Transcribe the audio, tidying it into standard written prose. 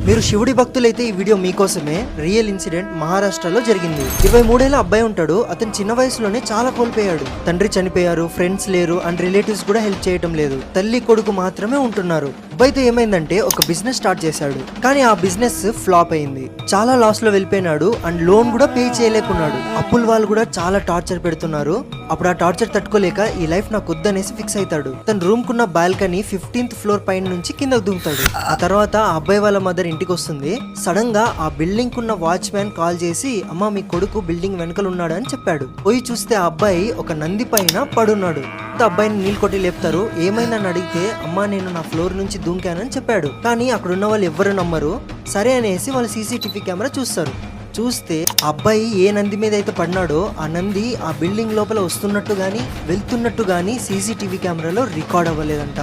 మీరు శివుడి భక్తులైతే ఈ వీడియో మీకోసమే. రియల్ ఇన్సిడెంట్ మహారాష్ట్రలో జరిగింది. 23 ఏళ్ల అబ్బాయి ఉంటాడు. అతను చిన్న వయసులోనే చాలా కోల్పోయాడు. తండ్రి చనిపోయారు, ఫ్రెండ్స్ లేరు అండ్ రిలేటివ్స్ కూడా హెల్ప్ చేయడం లేదు. తల్లి కొడుకు మాత్రమే ఉంటున్నారు. అబ్బాయితో ఏమైందంటే ఒక బిజినెస్ స్టార్ట్ చేశాడు. కానీ ఆ బిజినెస్ ఫ్లాప్ అయింది. చాలా లాస్ లో వెళ్ళిపోయినాడు అండ్ లోన్ కూడా పే చేయలేకున్నాడు. అప్పుల వాళ్ళు కూడా చాలా టార్చర్ పెడుతున్నారు. అప్పుడు ఆ టార్చర్ తట్టుకోలేక ఈ లైఫ్ నాకు వద్దనేసి ఫిక్స్ అవుతాడు. తన రూమ్ కున్న బాల్కనీ 15th ఫ్లోర్ పైన నుంచి కిందకు దిగుతాడు. ఆ తర్వాత ఆ అబ్బాయి వాళ్ళ మదర్ ఇంటికి వస్తుంది. సడన్ గా ఆ బిల్డింగ్ కున్న వాచ్మ్యాన్ కాల్ చేసి, అమ్మ మీ కొడుకు బిల్డింగ్ వెనకలు ఉన్నాడు అని చెప్పాడు. పోయి చూస్తే ఆ అబ్బాయి ఒక నంది పైన పడున్నాడు. అబ్బాయిని నీళ్ళు కొట్టి లేపుతారు. ఏమైందని అడిగితే, అమ్మా నేను నా ఫ్లోర్ నుంచి దూకానని చెప్పాడు. కానీ అక్కడ ఉన్న వాళ్ళు ఎవ్వరు నమ్మరు. సరే అనేసి వాళ్ళు సీసీటీవీ కెమెరా చూస్తారు. చూస్తే అబ్బాయి ఏ నంది మీద అయితే పడినాడో ఆ నంది ఆ బిల్డింగ్ లోపల వస్తున్నట్టు గానీ వెళ్తున్నట్టు గానీ సీసీటీవీ కెమెరాలో రికార్డ్ అవ్వలేదంట.